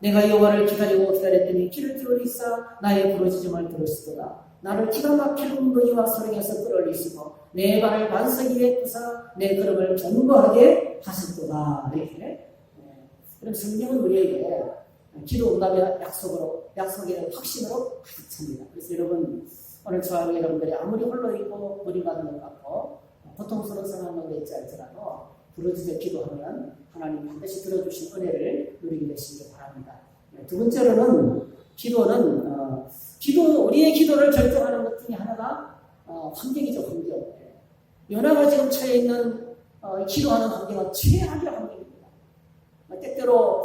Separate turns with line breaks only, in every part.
내가 여호와를 기다리고 기다렸더니 길을 뚫으리사 나의 부르짖음을 들으시도다. 나를 기가 막히는 문이와 소령에서 끌어올리시고 내 발을 반석 위에 두사 내 걸음을 견고하게 하셨도다. 이렇게. 그럼 성경은 우리에게 기도 응답의 약속의 확신으로 가득 찹니다. 그래서 여러분, 오늘 저하고 여러분들이 아무리 홀로 있고 버림받은 것 같고 고통스러운 상황 가운데 있지 않더라도 부르짖어 기도하면 하나님 반드시 들어주신 은혜를 누리게 되시기 바랍니다. 두 번째로는 우리의 기도를 결정하는 것 중에 하나가 환경이죠, 환경. 요나가 지금 처해 있는 기도하는 환경은 최악의 환경입니다. 때때로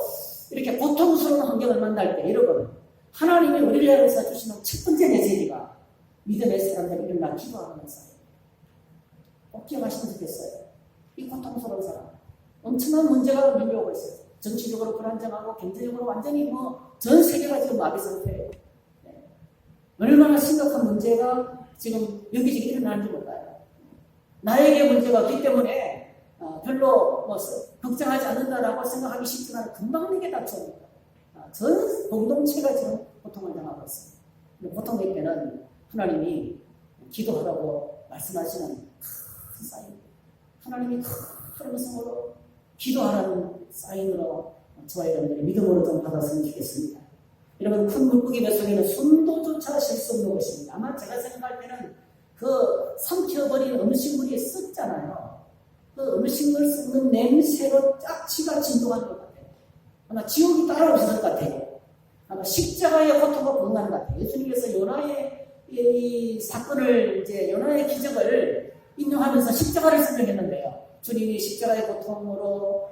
이렇게 고통스러운 환경을 만날 때 여러분, 하나님이 우리를 향해서 주시는 첫 번째 메시지가 믿음의 사람들이 일어나 기도하는 것이에요. 꼭 기억하시면 좋겠어요. 이 고통스러운 사람, 엄청난 문제가 밀려오고 있어요. 정치적으로 불안정하고 경제적으로 완전히 전 세계가 지금 마비 상태예요. 얼마나 심각한 문제가 지금 여기저기 일어나는지 몰라요. 나에게 문제가 없기 때문에 별로 걱정하지 않는다라고 생각하기 쉽지만 금방 내게 닥쳐옵니다. 전 공동체가 지금 고통을 당하고 있습니다. 고통의 때는 하나님이 기도하라고 말씀하시는 큰 사인, 하나님이 큰 음성으로 기도하라는 사인으로 저와 여러분들이 믿음으로 좀 받았으면 좋겠습니다. 여러분, 큰 물고기 뱃속에는 손도조차 쉴 수 없는 것입니다. 아마 제가 생각할 때는 그 삼켜버린 음식물이 썩잖아요. 그 음식물 썩는 냄새로 짝지가 진동하는 것 같아요. 아마 지옥이 따라오실 것 같아요. 아마 십자가의 고통과 공감하는 것 같아요. 예수님께서 요나의 이 사건을 요나의 기적을 인용하면서 십자가를 설명했는데요. 주님이 십자가의 고통으로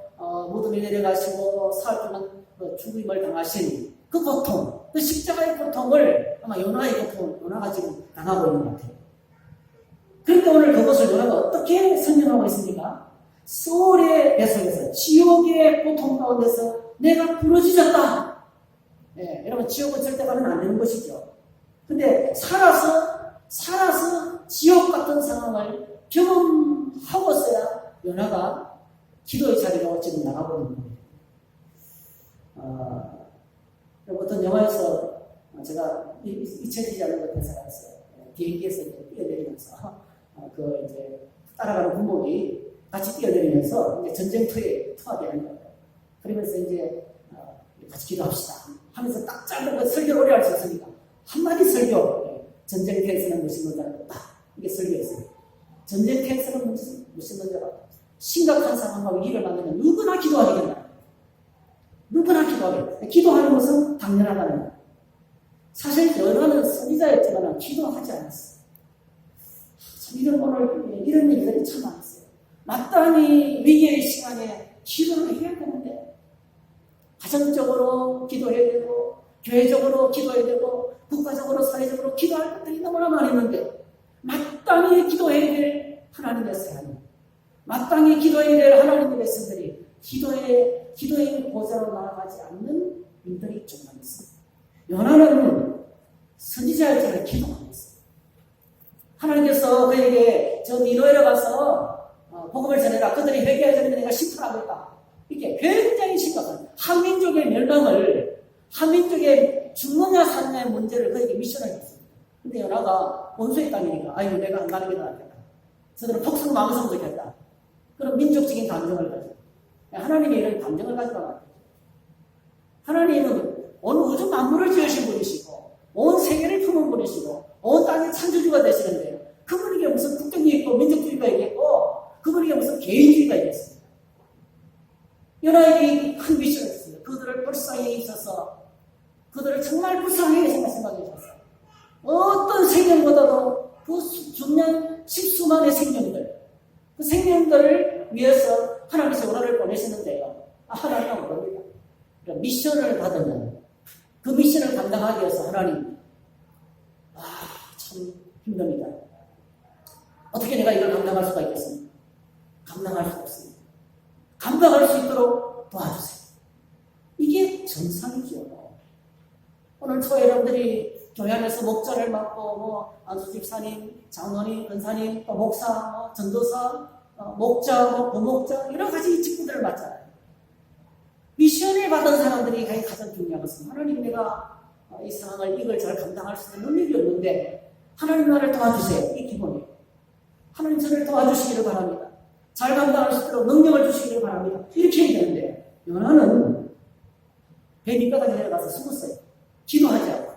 무덤에 내려가시고 사흘 동안 죽임을 당하신 그 고통, 그 십자가의 고통을 아마 요나의 고통을 요나가 지금 당하고 있는 것 같아요. 그런데 오늘 그것을 요나가 어떻게 설명하고 있습니까? 소울의 배속에서 지옥의 고통 가운데서 내가 부러지졌다. 여러분, 지옥은 절대 가면 안 되는 것이죠. 근데 살아서 지옥 같은 상황을 경험하고서야 요나가 기도의 자리로 지금 나가고 있는 거예요. 어떤 영화에서 제가 잊혀지지 않는 것 같아서 알았어요. 비행기에서 뛰어내리면서 따라가는 군복이 같이 뛰어내리면서 전쟁터에 투하게 하는 거예요. 그러면서 같이 기도합시다 하면서 딱 짧은 설교를 오래 할 수 있으니까 한마디 설교, 전쟁터에서는 무슨 문제가 딱 이게 설교였어요. 전쟁터에서는 무슨 문제가 심각한 상황과 위기를 만나면 누구나 기도하게 된다. 누구나 기도하게. 기도하는 것은 당연하다는 거예요. 사실 요나는 선지자였지만 기도하지 않았어요. 이런 일들이 참 많았어요. 마땅히 위기의 시간에 기도를 해야 되는데 가정적으로 기도해야 되고 교회적으로 기도해야 되고 국가적으로 사회적으로 기도할 것들이 너무나 많았는데 마땅히 기도해야 될 하나님의 사람, 마땅히 기도해야 될 하나님의 백성들이 기도의 보좌로 나아가지 않는 일들이 좀 많습니다. 요나는 선지자였지만 기도 안 했어요. 하나님께서 그에게 저 니느웨로 가서 복음을 전해라. 그들이 회개하지 않으면 내가 심판하겠다. 이게 굉장히 심각한 한민족의 멸망을, 한민족의 죽느냐 사느냐의 문제를 그에게 미션을 했습니다. 근데 요나가 원수의 땅이니까 아이고 내가 안 가는 게 낫겠다. 저들은 폭성 망성 좋겠다. 그런 민족적인 감정을 가지고 하나님이 이런 감정을 가지고 나왔죠. 하나님은 온 우주 만물을 지으신 분이시고 온 세계를 품은 분이시고 온 땅의 창조주가 되시는데요. 그분에게 무슨 국경이 있고 민족주의가 있겠고 그분에게 무슨 개인주의가 있겠습니다. 요나에게 큰 미션을 했습니다. 그들을 불쌍히 있어서 그들을 정말 불쌍하게 생각해 주셨어요. 어떤 생명보다도 그 중년 십수만의 생명들, 그 생명들을 위해서 하나님께서 요나를 보내시는데요. 하나님은 모릅니다. 미션을 받으면 그 미션을 감당하기 위해서 하나님, 참 힘듭니다. 어떻게 내가 이걸 감당할 수가 있겠습니까? 감당할 수 없습니다. 감당할 수 있도록 도와주세요. 이게 정상이죠. 오늘 저 여러분들이 교회 안에서 목자를 맡고 안수 집사님, 장로님, 권사님, 또 목사, 전도사, 목자, 부목자 여러 가지 직분들을 맡잖아요. 미션을 받은 사람들이 가장 중요한 것은 하나님 내가 이 상황을 이걸 잘 감당할 수 있는 능력이 없는데 하나님 나를 도와주세요. 이 기본이에요. 하나님 저를 도와주시기를 바랍니다. 잘 감당할 수 있도록 능력을 주시기를 바랍니다. 이렇게 해야 되는데 요나는 배 밑바닥에 내려가서 숨었어요. 기도하지 않고.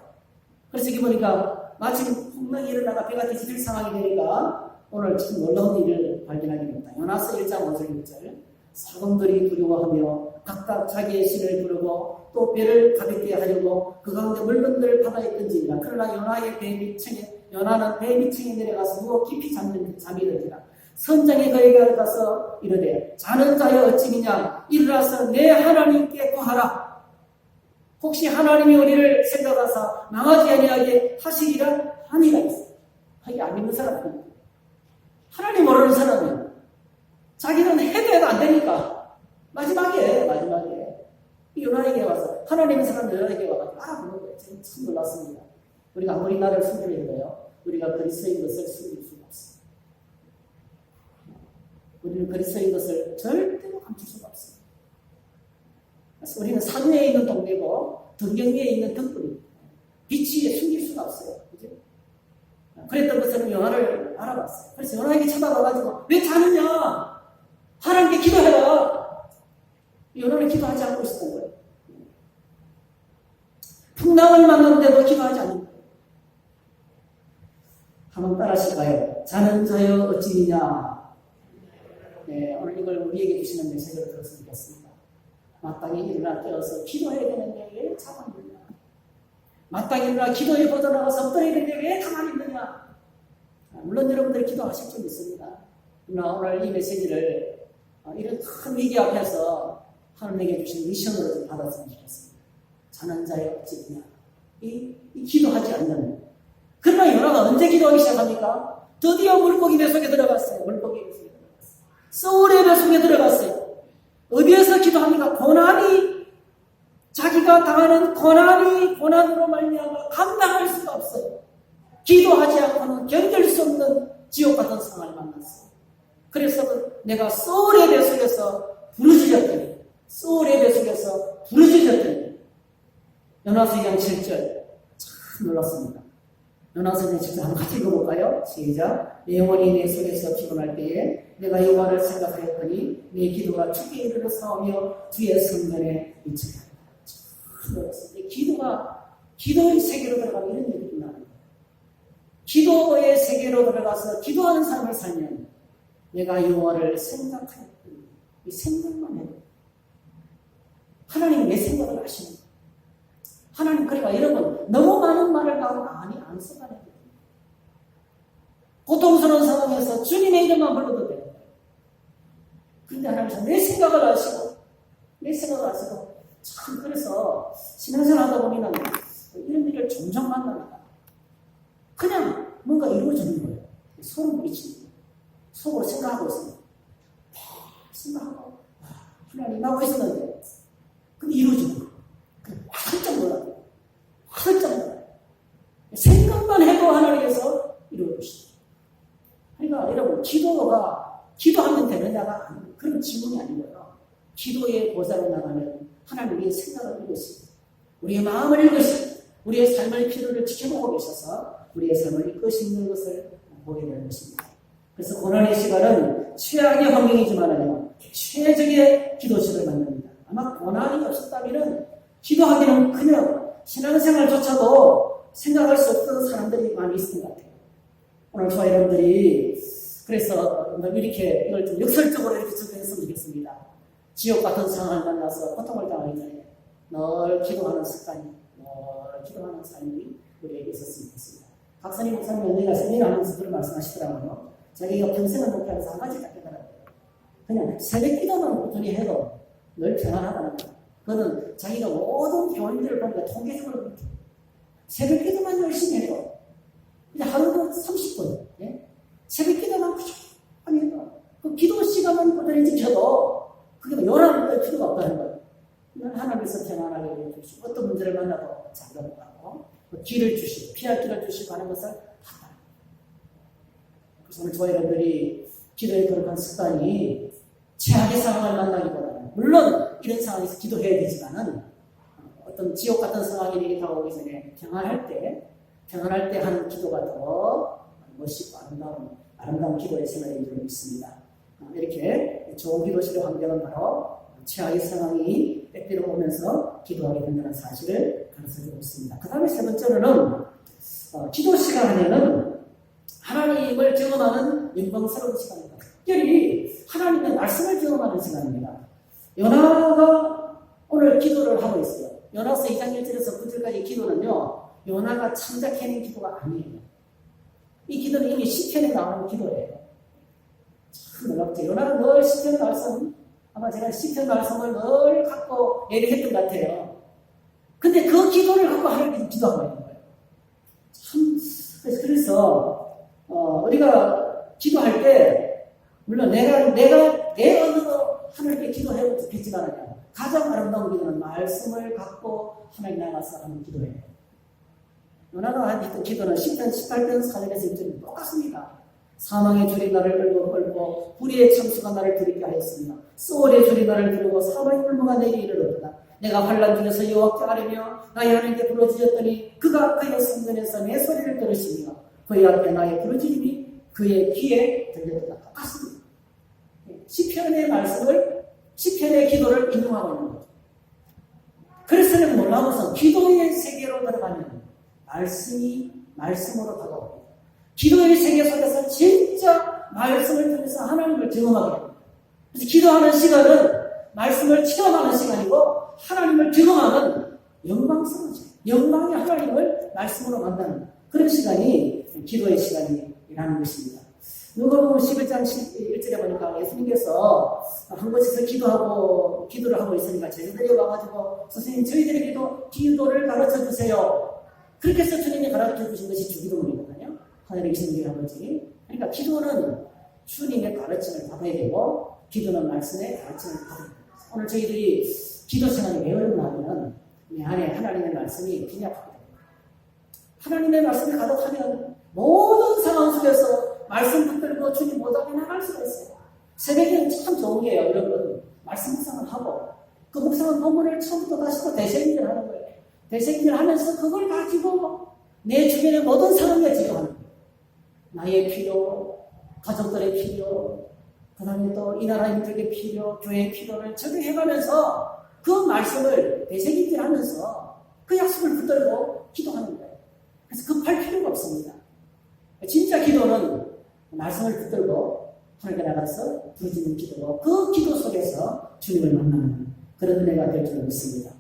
그래서 여기 보니까 마침 풍랑이 일어나가 배가 뒤집힐 상황이 되니까 오늘 참 놀라운 일을 발견하게 됩니다. 요나서 1장 5절 6절 사람들이 두려워하며 각각 자기의 신을 부르고 또 배를 가볍게 하려고 그 가운데 물건들을 바다에 던지니라. 그러나 요나는 배 밑층에 내려가서 누워 깊이 잠이 들니라. 선장이 그에게 가서 이르되 자는 자여 어찌미냐 일어나서 내 하나님께 구하라. 혹시 하나님이 우리를 생각하사 망하지 아니하게 하시리라 하니라 있어. 하기 안 믿는 사람은 하나님 모르는 사람은 자기는 해도 안 되니까 마지막에 이 요나에게 와서 하나님의 사람 요나에게 와서 알아보는 거예요. 저는 참 놀랐습니다. 우리가 아무리 나를 숨기려도요 우리가 그리스도인 것을 숨길 수가 없어요. 우리는 그리스도인 것을 절대로 감출 수가 없어요. 그래서 우리는 산 위에 있는 동네고 등경 위에 있는 등불이 빛이 숨길 수가 없어요. 그죠? 그랬던 것을 요나를 알아봤어요. 그래서 요나에게 쳐다봐가지고 왜 자느냐? 하나님께 기도해라. 요나는 기도하지 않고 있었던 거예요. 풍랑을 만났는데도 기도하지 않는 거예요. 한번 따라하실까요? 자는 자여 어찌냐? 네, 오늘 이걸 우리에게 주시는 메시지를 들었으면 좋겠습니다. 마땅히 일어나 깨어서 기도해야 되는데 왜 가만히 있느냐? 마땅히 일어나 기도에 뻗어나가서 엎드려야 되는데 왜 가만히 있느냐? 물론 여러분들이 기도하실 줄 믿습니다. 그러나 오늘 이 메시지를 이런 큰 위기 앞에서 하나님에게 주신 미션으로 좀 받았으면 좋겠습니다. 자는 자의 어찌냐? 이 기도하지 않는. 그러나 요나가 언제 기도하기 시작합니까? 드디어 물고기 배 속에 들어갔어요. 물고기 배 속에 들어갔어요. 소울의 배 속에 들어갔어요. 어디에서 기도합니까? 자기가 당하는 고난으로 말미암아 감당할 수가 없어요. 기도하지 않고는 견딜 수 없는 지옥 같은 상황을 만났어요. 그래서 내가 소울의 배 속에서 부르짖었더니 요나서 2장 7절 참 놀랐습니다. 요나서 2장 7절 한번 같이 읽어볼까요? 시작. 내 영혼이 내 속에서 피곤할 때에 내가 여호와를 생각하였더니 내 기도가 주께 이르러 사오며 주의 성전에 미치리라. 참 놀랐습니다. 기도의 세계로 들어가면 이런 일이 나는 거예요. 기도의 세계로 들어가서 기도하는 삶을 살면 내가 여호와를 생각하였더니 이 생각만 해도 하나님이 내 생각을 아시는 거예요. 하나님 그러니까 여러분 너무 많은 말을 하고 안 써가는 거예요. 고통스러운 상황에서 주님의 이름만 불러도 돼요. 그런데 하나님께서 내 생각을 아시고 참 그래서 신앙생활 하다 보면 이런 일을 종종 만납니다. 그냥 뭔가 이루어지는 거예요. 소름 끼치는 거예요. 속으로 생각하고 있습니다. 생각하고 하나님 나오고 있었는데 근데 이루어지는 거예요. 깜짝 놀라요. 생각만 해도 하나님께서 이루어주시죠. 그러니까 여러분 기도하면 되느냐가 그런 질문이 아니고요. 기도의 보좌로 나가면 하나님의 생각을 읽으시고 우리의 마음을 읽으시고 우리의 삶의 필요를 지켜보고 계셔서 우리의 삶을 이끄시는 것을 보게 되는 것입니다. 그래서 고난의 시간은 최악의 환경이지만요 최적의 기도식을 만듭니다. 아마 고난이 없었다면 기도하기는 그냥 신앙생활조차도 생각할 수 없던 사람들이 많이 있을 것 같아요. 오늘 저와 여러분들이 그래서 이렇게 이걸 좀 역설적으로 이렇게 접근했으면 좋겠습니다. 지옥 같은 상황을 만나서 고통을 당하기 전에 늘 기도하는 습관이, 늘 기도하는 삶이 우리에게 있었으면 좋겠습니다. 박사님 목사님 언니가 세미나하면서 그런 말씀하시더라고요. 자기가 평생을 목표하면서 한 가지 딱 깨달았어요. 그냥 새벽 기도만 꾸준히 해도 늘 평안하다는 거예요. 그거는 자기가 모든 교인들을 보니까 통계적으로 그렇게 새벽 기도만 열심히 해도 그냥 하루도 30분 새벽 기도만 꾸준히 해도 그 기도 시간만 꾸준히 지켜도 그게 요란을 뺄 필요가 없다는 거예요. 하나님께서 평안하게 해주시고 어떤 문제를 만나도 잘 넘어가고 길을 주시고 피할 길을 주시고 하는 것을 다. 그래서 오늘 저희 여러분들이 기도에 거룩한 습관이 최악의 상황을 만나기보다는 물론 이런 상황에서 기도해야 되지만은 어떤 지옥 같은 상황이 내게 다가오기 전에 평안할 때 하는 기도가 더 멋있고 아름다운 기도의 생활이 이루어지고 있습니다. 이렇게 좋은 기도실의 환경은 바로 최악의 상황이 때때로 오면서 기도하게 된다는 사실을 가르쳐주고 있습니다. 그 다음에 세 번째로는 기도 시간 하면은 하나님을 경험하는 영광스러운 시간입니다. 특별히 하나님의 말씀을 경험하는 시간입니다. 요나가 오늘 기도를 하고 있어요. 요나서 2장 1절에서 9절까지 기도는요, 요나가 창작해낸 기도가 아니에요. 이 기도는 이미 시편에 나오는 기도예요. 참 놀랍죠. 요나는 늘 시편 말씀, 아마 제가 시편 말씀을 늘 갖고 얘기했던 것 같아요. 근데 그 기도를 갖고 하나님께 기도하고 있는 거예요. 참, 그래서 우리가 기도할 때, 물론 내가 내 언어로 하나님께 기도해도 좋겠지만, 가장 아름다운 기도는 말씀을 갖고 하나님 나가서 하는 기도예요. 요나가 했던 기도는 10편 18편 4절에서 1절이 똑같습니다. 사망의 줄이 나를 끌고 불의의 참수가 나를 들이게 하였습니다. 소울의 줄이 나를 들고 사망의 불모가 내게 이르렀다. 내가 환난 중에서 여호와께 아뢰며 나의 하나님께 부르짖었더니 그가 그의 성전에서 내 소리를 들으시며 그의 앞에 나의 부르짖음이 그의 귀에 들렸다. 똑같습니다. 시편의 말씀을, 시편의 기도를 인용하고 있는 거죠. 그래서 놀라운 것은 기도의 세계로 들어가면 말씀으로 다가옵니다. 기도의 세계 속에서 진짜 말씀을 통해서 하나님을 경험하게 됩니다. 그래서 기도하는 시간은 말씀을 체험하는 시간이고 하나님을 경험하는 영광스러운 시간, 영광의 하나님을 말씀으로 만나는 그런 시간이 기도의 시간이라는 것입니다. 누가복음 11장 1절에 보니까 예수님께서 한 곳에서 기도를 하고 있으니까 제자들이 와가지고 선생님 저희들에게도 기도를 가르쳐 주세요. 그렇게 해서 주님이 가르쳐 주신 것이 주기도문이거든요. 하늘에 계신 우리 아버지. 그러니까 기도는 주님의 가르침을 받아야 되고 기도는 말씀의 가르침을 받아야 됩니다. 오늘 저희들이 기도 생활이 왜 어렵냐면 내 안에 하나님의 말씀이 빈약하게 됩니다. 하나님의 말씀이 가득하면 모든 상황 속에서 말씀 붙들고 주님 보답에 나갈 수가 있어요. 새벽에는 참 좋은 게요. 여러분 말씀 묵상을 하고 그 묵상은 본문을 처음부터 다시 또 되새김질 하는 거예요. 되새김질 하면서 그걸 가지고 내 주변의 모든 상황에 적용하는 거예요. 나의 필요, 가족들의 필요, 그 다음에 또 이 나라인들의 필요, 교회의 필요를 적용해가면서 그 말씀을 되새김질 하면서 그 약속을 붙들고 기도하는 거예요. 그래서 급할 필요가 없습니다. 진짜 기도는 말씀을 붙들고 하나님께 나가서 부르짖는 기도고 그 기도 속에서 주님을 만나는 그런 은혜가 될 줄 믿습니다.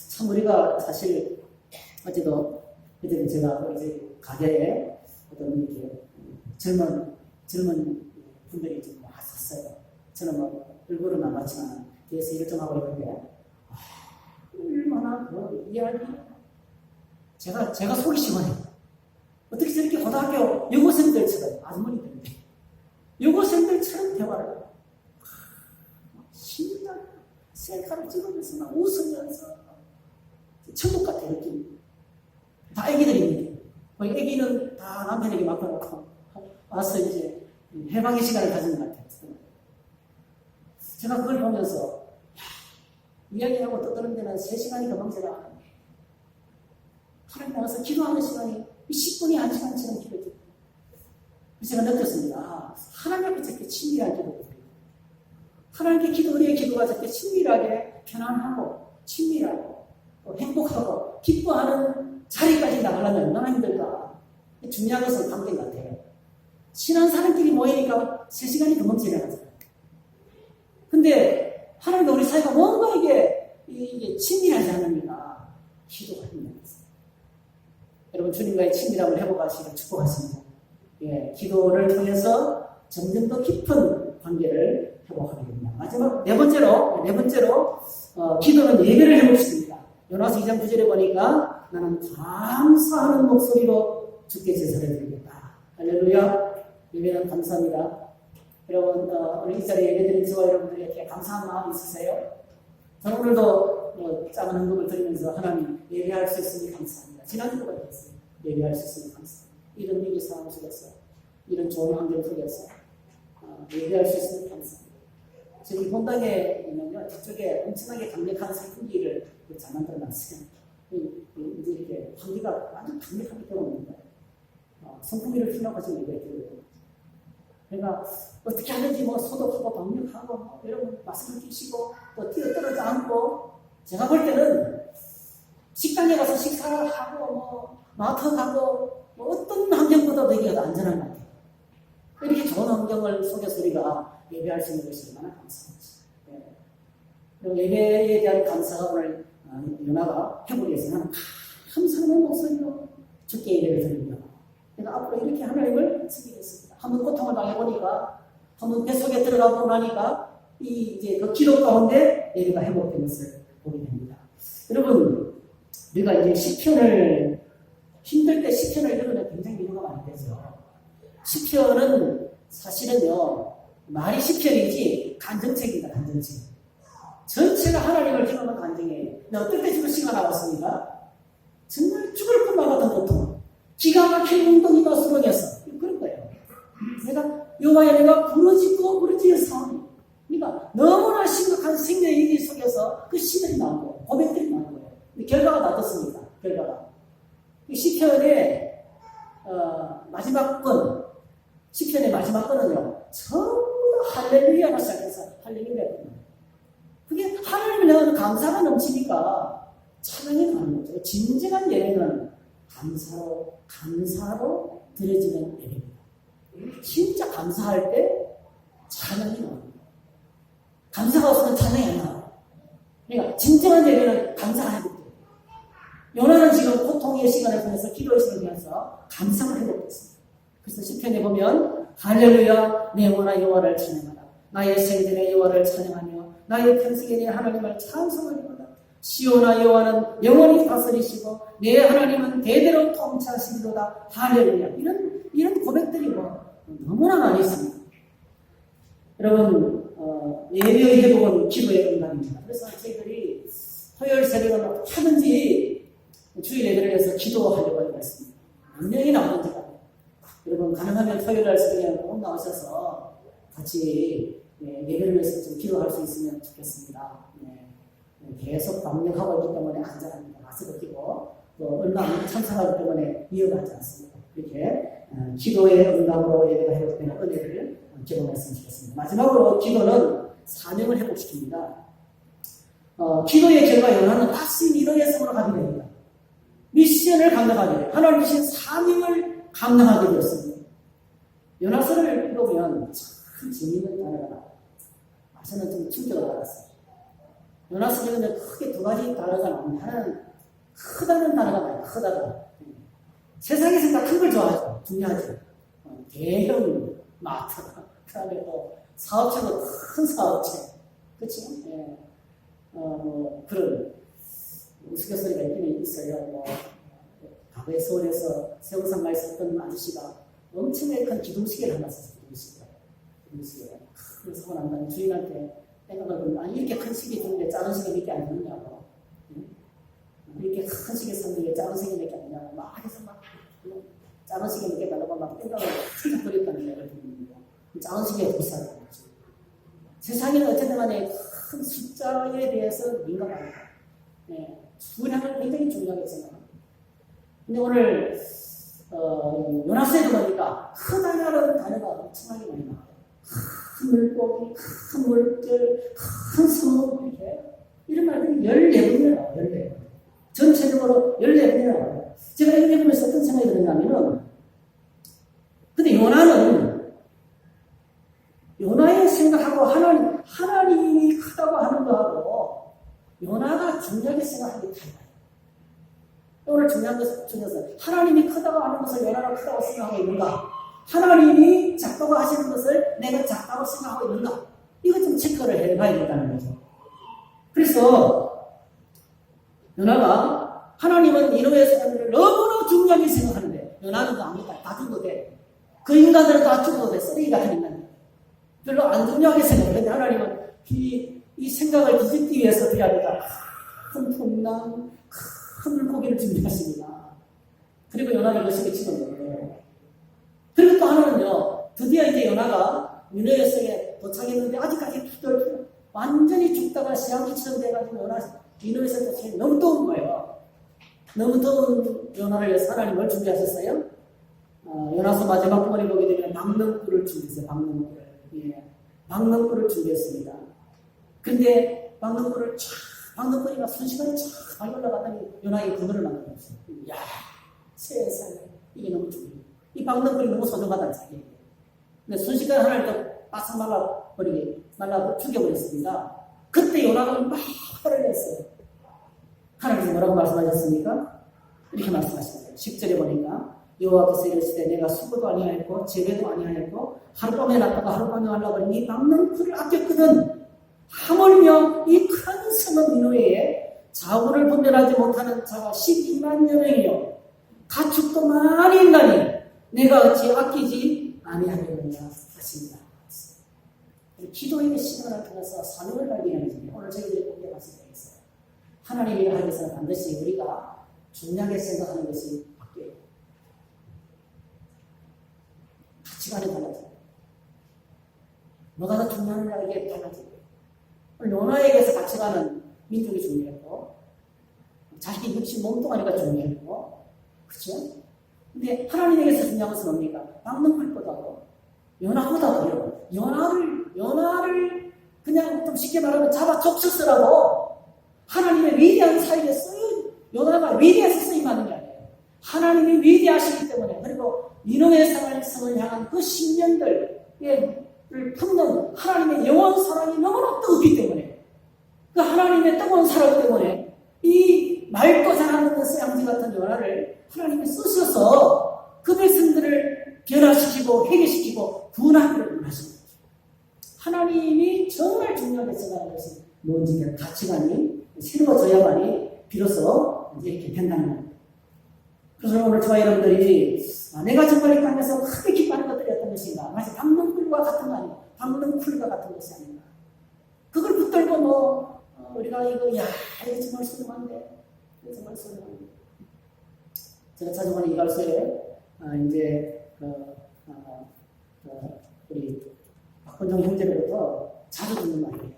참 우리가 사실 어제도 제가 이제 가게에 어떤 이렇게 젊은 분들이 좀 왔었어요. 저는 뭐 얼굴은 안 봤지만 뒤에서 일을 좀 하고 있는데 얼마나 그 이야기 제가 속이 시원해요. 어떻게 저렇게 고등학교 여고생들처럼 아주머니들인데 여고생들처럼 대화를 신나게 셀카를 찍으면서 막 웃으면서 천국 같은 느낌. 다 애기들입니다. 애기는 다 남편에게 맡겨놓고 와서 이제 해방의 시간을 가지는 것 같아요. 제가 그걸 보면서 이야기하고 떠드는 데는 3시간이 금방 지나가는데 하나님 나와서 기도하는 시간이 10분이 1시간처럼 길어져요. 그래서 제가 느꼈습니다. 하나님 앞에 저렇게 친밀한 기도가 돼요. 하나님께 우리의 기도가 저렇게 친밀하게 편안하고 친밀하고 또 행복하고 기뻐하는 자리까지 나가려면 얼마나 힘들까. 중요한 것은 관계인 것 같아요. 친한 사람끼리 모이니까 3시간이 금방 지나가잖아요. 근데 하나님과 우리 사이가 뭔가 이게 친밀하지 않으니까 기도가 힘들었어요. 여러분 주님과의 친밀함을 회복하시기를 축복하십니다. 예, 기도를 통해서 점점 더 깊은 관계를 회복하게 됩니다. 마지막 네 번째로 기도는 예배를 해보십니다. 요나서 2장 9절에 보니까 나는 감사하는 목소리로 주께 제사를 드리겠다. 할렐루야. 예배는 감사합니다. 여러분 오늘 이 자리에 예배드린 저와 여러분들에게 감사한 마음 있으세요? 저는 오늘도 작은 헌금을 드리면서 하나님 예배할 수 있으니 감사합니다. 지난주가 됐어요. 예배할 수 있으니 감사합니다. 이런 위기 상황 속에서 이런 좋은 환경 속에서 예배할 수 있으니 감사합니다. 저희 본당에 있는요, 뒤쪽에 엄청나게 강력한 선풍기를 잘 만들어 놨어요. 이제 이렇게 환기가 아주 강력하기 때문에 선풍기를 틀라고 지금 얘기했거든요. 그러니까 어떻게 하는지 뭐 소독하고 방역하고 뭐 이런 말씀을 주시고 또 뛰어떨어져 않고 제가 볼 때는 식당에 가서 식사를 하고 뭐 마트 가고 뭐 어떤 환경보다도 이게 더 안전한 것 같아요. 이렇게 좋은 환경을 속에서 우리가 예배할 수 있는 것이 얼마나 감사한지. 예. 예배에 대한 감사가 오늘 연아가 해보기 위해서는 감사하는 목소리로 주께 예배를 드립니다. 그러니까 앞으로 이렇게 하나님을 섬기겠습니다. 한번 고통을 당해보니까, 한번 뱃속에 들어가고 나니까, 이제 그 기도 가운데 예배가 회복된 것을 보게 됩니다. 여러분, 우리가 이제 시편을, 힘들 때 시편을 읽으면 굉장히 위로가 많이 되죠. 시편은 사실은요, 말이 시편이지, 간증책입니다, 간증책. 전체가 하나님을 기도하는 간증이에요. 근데 어떨 때 지금 시가 나왔습니까? 정말 죽을 것만 같은 고통. 기가 막힌 웅덩이가 수렁에서 그런 거예요. 여호와의 내가 부러지고 부러지는 상황이. 그러니까 너무나 심각한 생명의 위기 속에서 그 시들이 나온 거예요. 고백들이 나온 거예요. 근데 결과가 어떻습니까? 결과가. 이 시편의 마지막 건, 시편의 마지막 건은요, 전부 다 할렐루야가 시작해서 할렐루야거든요. 그게 하나님을 향한 감사가 넘치니까 찬양이 나는 거죠. 진정한 예배는 감사로 드려지는 예배입니다. 진짜 감사할 때 찬양이 나옵니다. 감사가 없으면 찬양이 안 나와요. 그러니까 진정한 예배는 감사가 회복돼요. 요나는 지금 고통의 시간을 보내서 기도의 시간을 보내서 감사가 회복됐습니다. 그래서 시편에 보면 할렐루야 내 영혼아 여호와를 찬양하라. 나의 생전의 여호와를 찬양하며 나의 평생에 내 하나님을 찬송하리로다. 시온아 여호와는 영원히 다스리시고 내 하나님은 대대로 통치하시리로다. 할렐루야. 이런 고백들이 너무나 많이 있습니다. 여러분 예배의 회복은 기도의 응답입니다. 그래서 저희들이 토요일 새벽에 하든지 주일 예배를 해서 기도하려고 하고 있습니다. 몇 명이 나오는지 여러분 가능하면 토요일 날 새벽에 꼭 나오셔서 같이 예배를 위해서 좀 기도할 수 있으면 좋겠습니다. 계속 방역하고 있기 때문에 안전합니다. 마스크 끼고 또 얼마 안 참석하기 때문에 위험하지 않습니다. 이렇게 기도의 응답으로 예배가 회복되는 은혜를 경험했으면 좋겠습니다. 마지막으로 기도는 사명을 회복시킵니다. 기도의 결과 요나는 다시 니느웨 성으로 가게 됩니다. 미션을 감당하게 돼요. 하나님 주신 사명을 감당하게 되었습니다. 요나서를 읽으면 참 재미있는 단어가 나와요. 저는 좀 충격을 받았어요. 요나서 읽으면 크게 두 가지 단어가 나옵니다. 하나는 크다는 단어가 나와요. 크다가. 세상에서 다 큰 걸 좋아하죠. 중요하죠. 대형 마트. 그 다음에 또 사업체도 큰 사업체. 그렇죠? 예. 그런 우스갯소리가 있긴 있어요. 과거에 서울에서 세월상가에 있었던 아저씨가 엄청나게 큰 기둥시계를 하나 썼어요. 기둥시계. 큰 사고 난 다음에 주인한테 생각을 보면 아니 이렇게 큰 시계 주는데 작은 시계 몇 개 안 주느냐고. 이렇게 큰 시계 샀는데 작은 시계 몇 개 안 주냐고 막 해서 막 작은 시계 몇 개 달라고 막 생각을 툭툭거렸다는 얘기를 듣는데 작은 시계가 비싸다는 거죠. 세상에는 어쨌든 간에 큰 숫자에 대해서 민감합니다. 수량을 굉장히 중요하게 생각합니다. 근데 오늘 요나서에 보니까 크다라는 단어가 엄청나게 많이 나와요. 큰 물고기, 큰 물질, 큰 섬, 이런 말들이 14번이나 나와요. 14번. 전체적으로 14번이나 나와요. 제가 이걸 읽으면서 어떤 생각이 드냐면은, 근데 요나의 생각하고 하나님이 크다고 하는 거하고, 요나가 중요하게 생각하는 게 달라요. 오늘 중요한 것 중에서 하나님이 크다고 하는 것을 요나가 크다고 생각하고 있는가? 하나님이 작다고 하시는 것을 내가 작다고 생각하고 있는가? 이것 좀 체크를 해봐야 된다는 거죠. 그래서 요나가 하나님은 니느웨 사람들을 너무나 중요하게 생각하는데 요나는 그 아니다. 다 죽어도 돼. 그 인간들은 다 죽어도 돼. 쓰레기 같은 인간. 별로 안 중요하게 생각하는데 하나님은 이 생각을 뒤집기 위해서 어떻게 합니까? 큰 풍랑, 큰 물고기를 준비하십니다. 그리고 요나를 거시게 집어넣어요. 그리고 또 하나는요, 드디어 이제 요나가 니느웨 성에 도착했는데 아직까지 기도를 완전히 죽다가 시향기처럼 돼가지고 니느웨에서 너무 더운 거예요. 너무 더운 요나를 위해서 하나님 뭘 준비하셨어요? 요나서 마지막 부분에 보게 되면 박능불을 준비했어요. 박능불을. 예. 박능불을 준비했습니다. 근데 박능불이 막 순식간에 쫙 많이 올라가더니 요나에게 그물을 만들었어요. 야, 세상에 이게 너무 중요해요. 이 박능불이 너무 소중하다는 자기에게. 근데 순식간에 하나님 또 바싹 말라 죽여버렸습니다. 그때 요나가 막 화를 냈어요. 하나님께서 뭐라고 말씀하셨습니까? 이렇게 말씀하십니다. 10절에 보니까 여호와께서 이르시되 내가 수고도 아니하였고 재배도 아니하였고 하룻밤에 났다가 하룻밤에 말라버린 이 박능불을 아꼈거든. 하물며 이 큰 성읍 니느웨에 자고를 분별하지 못하는 자가 12만여 명이요 가축도 많이 있나니 내가 어찌 아끼지 아니하겠느냐 하십니다. 기도의 시간을 통해서 사명을 발견하는 중에 오늘 저희들이 공개 말씀이 있어요. 하나님의 일을 하기 위해서는 반드시 우리가 중요하게 생각하는 것이 바뀌어요. 가치관이 달라져요. 뭐가 더 중요하느냐 이게 달라져요. 오늘 요나에게서 가치관은 민족이 중요했고 자기 육신 몸뚱아리가 중요했고 그렇죠? 근데 하나님에게서 중요한 것은 뭡니까? 박능불보다도 요나보다도 요나를 그냥 좀 쉽게 말하면 잡아 족쳤으라도 하나님의 위대한 사역에 요나가 위대해서 쓰임하는 게 아니에요. 하나님이 위대하시기 때문에 그리고 니느웨 성을 향한 그 신년들을 품는 하나님의 영원 사랑이 너무나 뜨겁기 때문에 그 하나님의 뜨거운 사랑 때문에 이 맑고 자라는 쇠양지 같은 요나를 하나님이 쓰셔서 그 백성들을 변화시키고 회개시키고 구원하기를 원하시는 거죠. 하나님이 정말 중요하게 생각하는 것이 뭔지 가치관이 새로워져야만이 비로소 이제 이렇게 된다는 겁니다. 그래서 오늘 저와 여러분들이 내가 정말 이 땅에서 크게 기뻐하는 것들이 어떤 것인가? 마치 박능불과 같은 거 아닌가? 박능불과 같은 것이 아닌가? 그걸 붙들고 우리가 이거 정말 소중한데, 이거 정말 소중한데. 제가 자주 보는 이갈소에 이제 우리 박건종 형제로부터 자주 듣는 말이에요.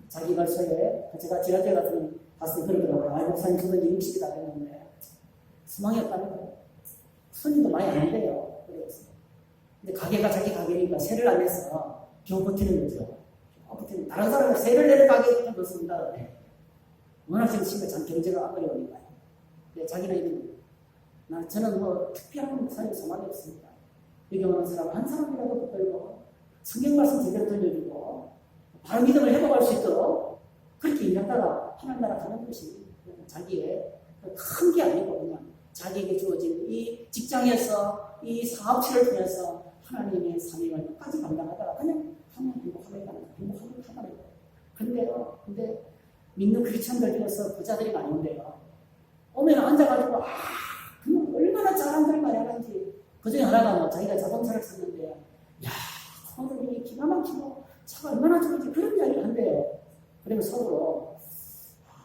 자기 이갈소에 제가 지하철 같은 갔을 때 그러더라고요. 아, 목사님 저도 이제 60이 다 됐는데 수망이 없다는 거예요. 손님도 많이 안 돼요. 그래서. 근데 가게가 자기 가게니까 세를 안 내서 겨우 버티는 거죠. 버티는 다른 사람은 세를 내는 가게에 넣습니다. 워낙 지금 참 경제가 어려우니까요. 자기는 저는 특별한 목사님 소망이 없습니다. 여기 오는 사람 한 사람이라도 붙들고 성경 말씀 제대로 들려주고 바로 믿음을 회복할 수 있도록 그렇게 인간따라 하나님 나라 가는 것이 자기의 큰 게 아니고 그냥 자기에게 주어진 이 직장에서 이 사업체를 통해서 하나님의 사명을 끝까지 감당하다가 그냥 하면 행복하면 근데 믿는 크리스천들 중에서 부자들이 많이 온대요. 오면 앉아가지고 그냥 얼마나 잘한들 말하는지 그중에 하나가 자기가 자동차를 샀는데 오늘 기가 막히고 차가 얼마나 좋은지 그런 이야기를 한대요. 그러면 속으로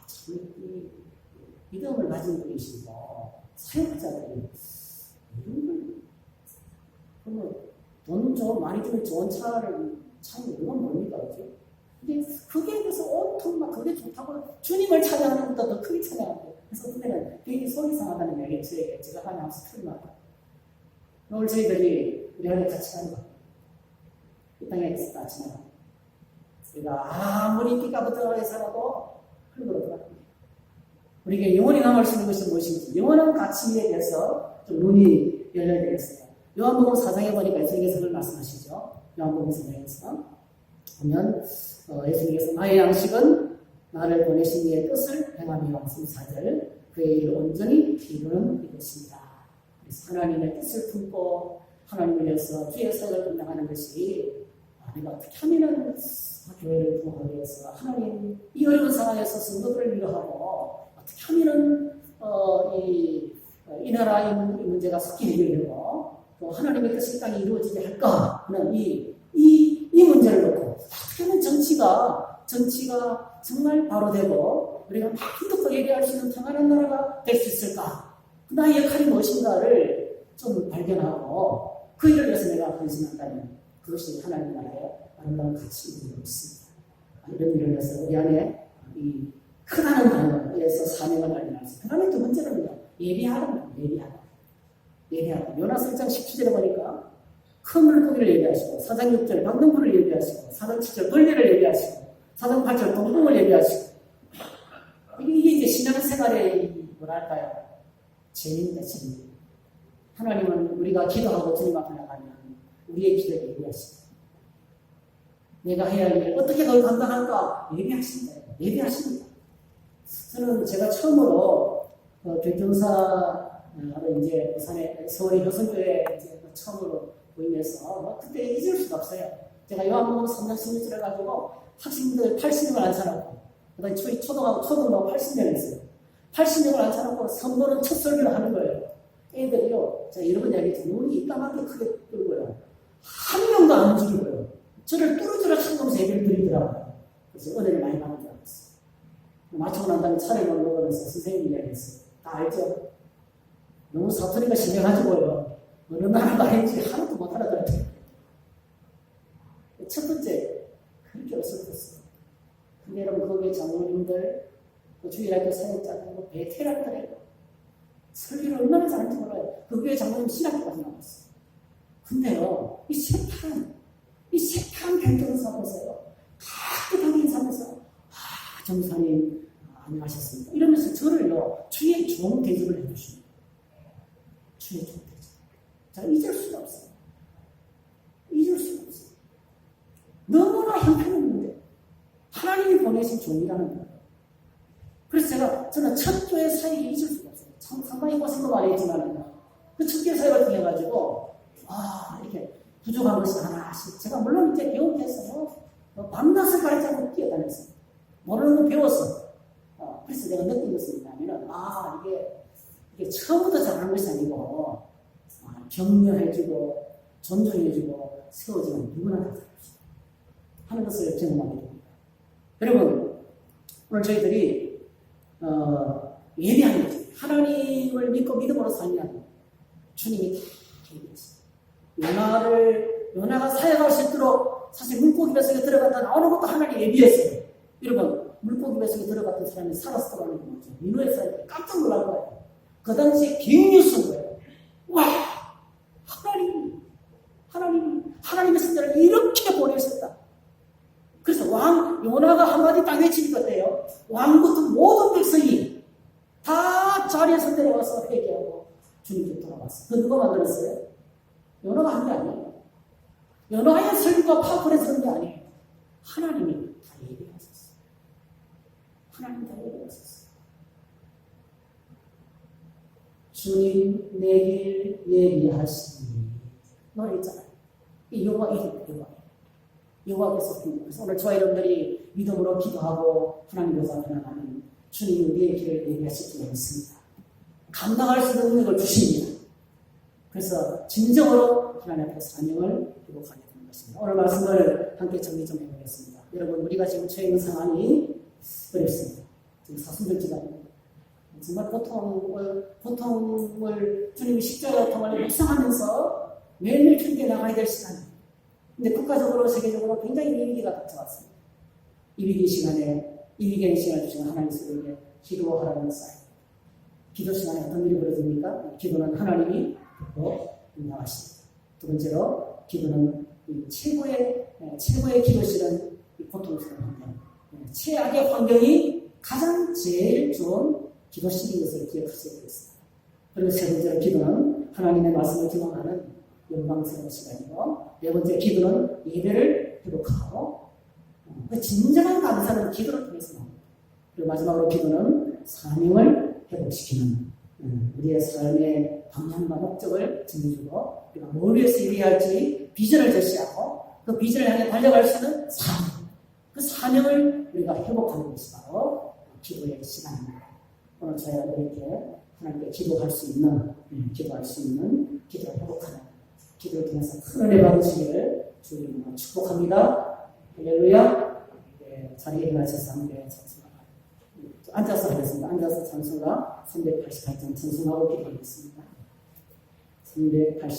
참 이 믿음을 가진 분이시고 사역자들이 이런 돈 좀 많이 주면 좋은 차를 차는 이건 뭡니까? 근데 그게 그래서 온통 막 그게 좋다고 주님을 찬양하는 것보다 더 크게 찬양하고 그래서 그때는 괜히 속이 상하다는 이야기를 저에게 제가 하면 스크린마다 오늘 저희들이 우리 안에 같이 가는 거 이 땅에 같이 나가 우리가 아무리 비가 붙어가게 살아도 흘러들어갑니다. 우리에게 영원히 남을 수 있는 것이 무엇인지 영원한 가치에 대해서 좀 눈이 열려야 되겠어요. 요한복음 4장에 보니까 예수님께서 그걸 말씀하시죠. 요한복음 4장에서 보면 예수님께서 나의 양식은 나를 보내신 이의 뜻을 행하며 34절 그의 일을 온전히 이루는 이것입니다. 그래서 하나님의 뜻을 품고 하나님을 위해서 주의 사역을 감당하는 것이 내가 어떻게 하면은 교회를 부흥하기 위해서 하나님 이 어려운 상황에서 성도들을 위로하고 어떻게 하면은 이 나라 이 문제가 속히 해결되고 또 하나님의 뜻이 땅에 이루어지게 할까 하는 이 문제를 놓고 어떻게 하면 정치가 정말 바로 되고 우리가 마음껏 얘기할 수 있는 평안한 나라가 될 수 있을까? 나의 역할이 무엇인가를 좀 발견하고 그 일을 위해서 내가 헌신한다면 그것이 하나님 나라의 아름다운 가치인 것 같습니다. 이런 일을 해서 우리 안에 이 크다는 단어에서 사명을 발견했어요. 그 다음에 두 번째는요, 예비하다. 예비하다. 요나서 1장 17절에 보니까 큰 물고기를 예비하시고, 4장 6절 방등불을 예비하시고, 4장 7절 벌레를 예비하시고, 4장 8절 동공을 예비하시고. 이게 이제 신앙생활의 뭐랄까요? 재미입니다, 재미. 하나님은 우리가 기도하고 주님 앞에 나가면 우리의 기도를 예비하십니다. 내가 해야 할 일을 어떻게 더 감당할까? 예비하십니다. 예비하십니다. 저는 제가 처음으로 교통사를 이제 부산의 서울의 효성교회에 이제 처음으로 부임해서 그때 잊을 수가 없어요. 제가 요한복음 3장 16절을 가지고 학생들 80명을 앉혀놓고 그다음에 초등하고 80명 있어요. 80명을 앉혀놓고 선보는 첫 설교를 하는 거예요. 애들이요, 제가 여러 번 얘기했죠. 눈이 이따만하게 크게 뜨고요. 한 명도 안 움직이고요. 저를 뚜루뚜루 쳐다보면서 예배를 드리더라고요. 그래서 은혜를 많이 받은 줄 알았어요. 마치고 난 다음에 차를 먹으면서 선생님이 이야기했어요. 다 알죠? 너무 사투리가 심해가지고요. 어느 나라 말인지 하나도 못 알아들었어요. 첫 번째, 그렇게 어설펐어요. 근데 여러분, 거기에 장로님들, 주일학교 사역자들, 베테랑들이에요. 설교를 얼마나 잘하는지 몰라요. 그 교회 장로님 신학교까지 나왔어요. 근데요, 이 새파란 변경사 보세요. 가끗하게 인사하면서, 정사님, 안녕하셨습니다. 이러면서 저를요, 주의 좋은 대접을 해주십니다. 주의 좋은 대접. 자, 잊을 수가 없어요. 잊을 수가 없어요. 너무나 형편없는데, 하나님이 보내신 종이라는 거예요. 그래서 저는 첫 교회 사역에 잊을 수가 없어요. 참 상당히 고생도 많이 했지만, 그 첫 교회 사역을 통해가지고, 이렇게 부족한 것이 하나씩. 제가 물론 이제 배우게 했어요. 밤낮을 가리지 않고 뛰어다녔어요. 모르는 건 배웠어. 그래서 내가 느낀 것은 뭐냐면, 이게 처음부터 잘하는 것이 아니고, 격려해주고, 존중해주고, 세워주면 누구나 다 잘할 수 있어요. 하는 것을 경험하게 됩니다. 여러분, 오늘 저희들이, 예비하는 거죠. 하나님을 믿고 믿음으로 살면 주님이 다 예비했어요. 요나가 사역할 수 있도록 사실 물고기 뱃속에 들어갔다 나오는 것도 하나님 예비했어요. 여러분, 물고기 뱃속에 들어갔던 사람이 살았더라는 거죠. 민호의 사역에 깜짝 놀란 거예요. 그 당시에 빅뉴스인 거예요. 와! 하나님의 선자를 이렇게 보내셨다. 그래서 요나가 한마디 딱 외치니까 어때요? 왕부터 모든 백성이 다 자리에서 내려와서 회개하고 주님께 돌아왔어요. 그 누가 만들었어요? 요나가 한 게 아니에요. 요나의 설교가 파워풀해서 그런 게 아니에요. 하나님이 다 예비하셨어요. 하나님이 다 예비하셨어요. 주님 내길 예비하시니 노래 있잖아요. 이 여호와께서 그래서 오늘 저와 여러분들이 믿음으로 기도하고 하나님 앞에 나가면 주님이 우리의 길을 예비하실 줄 믿습니다. 감당할 수 있는 능력을 주십니다. 그래서 진정으로 하나님 앞에 사명을 기록하게 되는 것입니다. 오늘 말씀을 함께 정리 좀 해보겠습니다. 여러분, 우리가 지금 처해 있는 상황이 어렵습니다. 지금 사순절기가 정말 고통을 주님이 십자가 고통을 묵상하면서 매일매일 주님께 나가야 될 시간입니다. 근데 국가적으로 세계적으로 굉장히 위기가 닥쳐왔습니다. 이 위기 시간에 시간을 주시는 하나님께서 우리에게 기도하라는 사인. 기도 시간에 어떤 일이 벌어집니까? 기도는 하나님이 듣고 응답하십니다. 두 번째로 기도는 최고의 기도실은 고통스러운 환경. 최악의 환경이 가장 제일 좋은 기도실인 것을 기억하셔야 되겠습니다. 그리고 세 번째로 기도는 하나님의 말씀을 경험하는 영광스러운 시간이고, 네 번째 기도는 예배를 회복하고, 그 진정한 감사는 기도를 통해서 나옵니다. 그리고 마지막으로 기도는 사명을 회복시키는 우리의 삶의 방향과 목적을 정해주고, 우리가 뭘 위해서 일해야 할지 비전을 제시하고, 그 비전을 향해 달려갈 수 있는 사명, 그 사명을 우리가 회복하는 것이 바로 기도의 시간입니다. 오늘 저희가 이렇게 하나님께 기도할 수 있는 기도를 회복하는 기도를 통해서 큰 은혜 받으시기를 주님으로 축복합니다. 할렐루야. 자리에 일어나셔서 함께 찬송하겠습니다. 앉아서 하겠습니다. 앉아서 찬송가 388장 찬송하고 기도하겠습니다. 388